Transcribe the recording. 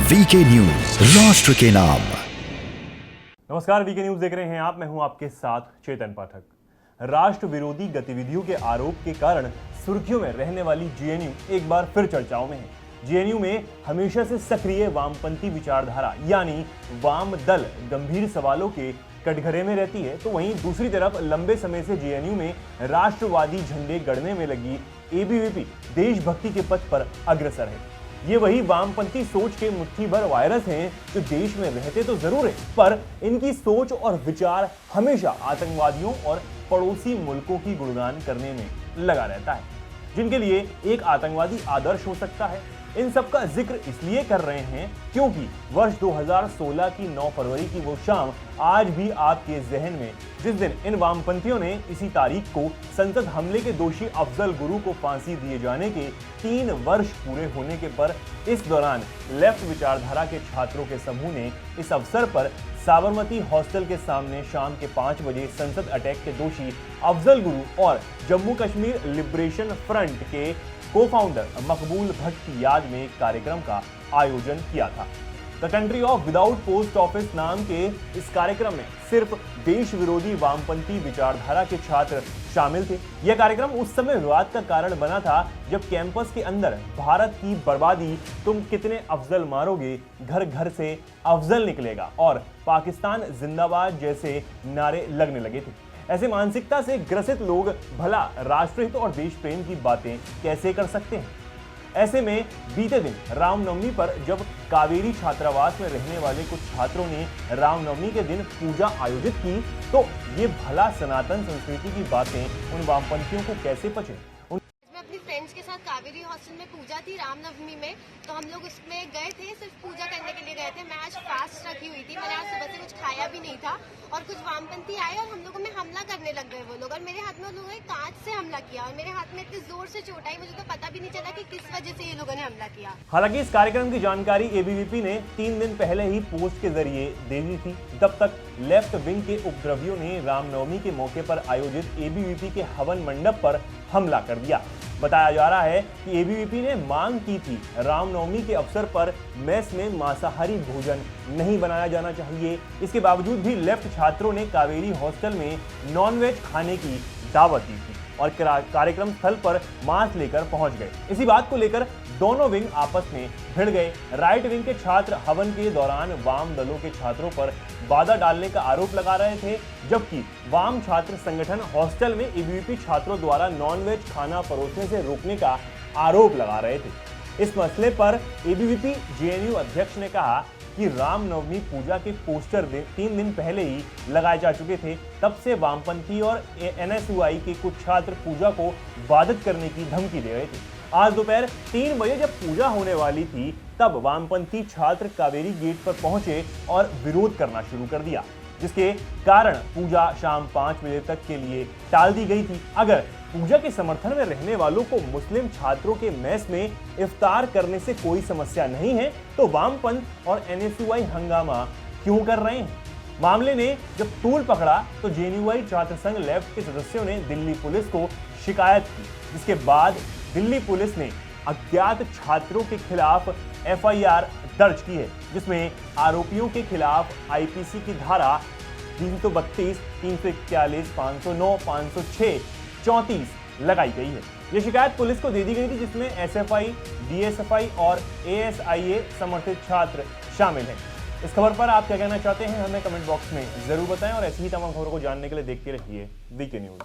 VK news, राष्ट्र के नाम। नमस्कार, वीके न्यूज देख रहे हैं आप। मैं हूं आपके साथ चेतन पाठक। राष्ट्र विरोधी गतिविधियों के आरोप के कारण सुर्खियों में रहने वाली जेएनयू एक बार फिर चर्चाओं में है। जेएनयू में हमेशा से सक्रिय वामपंथी विचारधारा यानी वाम दल गंभीर सवालों के कटघरे में रहती है, तो वहीं दूसरी तरफ लंबे समय से जेएनयू में राष्ट्रवादी झंडे गड़ने में लगी एबीवीपी देशभक्ति के पथ पर अग्रसर है। ये वही वामपंथी सोच के मुट्ठी भर वायरस हैं जो देश में रहते तो जरूर है, पर इनकी सोच और विचार हमेशा आतंकवादियों और पड़ोसी मुल्कों की गुणगान करने में लगा रहता है, जिनके लिए एक आतंकवादी आदर्श हो सकता है। इन सब का जिक्र इसलिए कर रहे हैं क्योंकि वर्ष 2016 की 9 फरवरी की वो शाम आज भी आपके जहन में, जिस दिन इन वामपंथियों ने इसी तारीख को संसद हमले के दोषी अफजल गुरु को फांसी दिए जाने के 3 वर्ष पूरे होने के पर इस दौरान लेफ्ट विचारधारा के छात्रों के समूह ने इस अवसर पर साबरमती हॉस्टल के सामने शाम के 5 बजे संसद अटैक के दोषी अफजल गुरु और जम्मू कश्मीर लिबरेशन फ्रंट के को-फाउंडर मकबूल भट्ट की याद में एक कार्यक्रम का आयोजन किया था। The country of without post office नाम के इस कार्यक्रम में सिर्फ देश विरोधी वामपंथी विचारधारा के छात्र शामिल थे। यह कार्यक्रम उस समय विवाद का कारण बना था जब कैंपस के अंदर भारत की बर्बादी, तुम कितने अफजल मारोगे, घर घर से अफजल निकलेगा और पाकिस्तान जिंदाबाद जैसे नारे लगने लगे थे। ऐसे मानसिकता से ग्रसित लोग भला राष्ट्रहित और देश प्रेम की बातें कैसे कर सकते हैं? ऐसे में बीते दिन रामनवमी पर जब कावेरी छात्रावास में रहने वाले कुछ छात्रों ने रामनवमी के दिन पूजा आयोजित की, तो ये भला सनातन संस्कृति की बातें उन वामपंथियों को कैसे पचे? अपनी फ्रेंड्स के साथ कावेरी हॉस्टल में पूजा थी रामनवमी में, तो हम लोग उसमें गए थे, सिर्फ पूजा करने के लिए गए थे। मैं आज फास्ट रखी हुई थी, मैंने आज सुबह से कुछ खाया भी नहीं था और कुछ वामपंथी आए और हम लोगों में हमला करने लग गए वो लोग, और मेरे हाथ में उन लोगों ने कांच से हमला किया और मेरे हाथ में इतनी जोर से चोट आई, मुझे तो पता भी नहीं चला कि किस वजह से ये लोगों ने हमला किया। हालांकि इस कार्यक्रम की जानकारी एबीवीपी ने 3 दिन पहले ही पोस्ट के जरिए दे दी थी। तब तक लेफ्ट विंग के उपद्रवियों ने रामनवमी के मौके पर आयोजित एबीवीपी के हवन मंडप पर हमला कर दिया। बताया जा रहा है कि एबीवीपी ने मांग की थी रामनवमी के अवसर पर मेस में मांसाहारी भोजन नहीं बनाया जाना चाहिए। इसके बावजूद भी लेफ्ट छात्रों ने कावेरी हॉस्टल में नॉनवेज खाने की दावत दी थी और कार्यक्रम स्थल पर मांस लेकर पहुंच गए। इसी बात को लेकर दोनों विंग आपस में भिड़ गए। राइट विंग के छात्र हवन के दौरान वाम दलों के छात्रों पर बाधा डालने का आरोप लगा रहे थे, जबकि वाम छात्र संगठन हॉस्टल में एबीवीपी छात्रों द्वारा नॉनवेज खाना परोसने से रोकने का आरोप लगा रहे थे। इस मसले पर एबीवीपी जेएनयू अध्यक्ष ने कहा कि रामनवमी पूजा के पोस्टर 3 दिन पहले ही लगाए जा चुके थे। तब से वामपंथी और एनएसयूआई के कुछ छात्र पूजा को बाधित करने की धमकी दे रहे थे। आज दोपहर 3 बजे जब पूजा होने वाली थी, तब वामपंथी छात्र कावेरी गेट पर पहुंचे और विरोध करना शुरू कर दिया, जिसके कारण पूजा शाम 5 बजे तक के लिए टाल दी गई थी। अगर पूजा के समर्थन में रहने वालों को मुस्लिम छात्रों के मेस में इफ्तार करने से कोई समस्या नहीं है, तो वामपंथ और एनएसयूआई हंगामा क्यों कर रहे हैं? मामले ने जब तूल पकड़ा तो जेएनयूआई छात्र संघ लेफ्ट के सदस्यों ने दिल्ली पुलिस को शिकायत की, जिसके बाद दिल्ली पुलिस ने अज्ञात छात्रों के खिलाफ एफआईआर दर्ज की है, जिसमें आरोपियों के खिलाफ आईपीसी की धारा 332, 341, 509, 506, 34 लगाई गई है। यह शिकायत पुलिस को दे दी गई थी, जिसमें एसएफआई, डीएसएफआई और एएसआईए समर्थित छात्र शामिल हैं। इस खबर पर आप क्या कहना चाहते हैं, हमें कमेंट बॉक्स में जरूर बताएं और ऐसी ही तमाम खबरों को जानने के लिए देखते रहिए वीके न्यूज।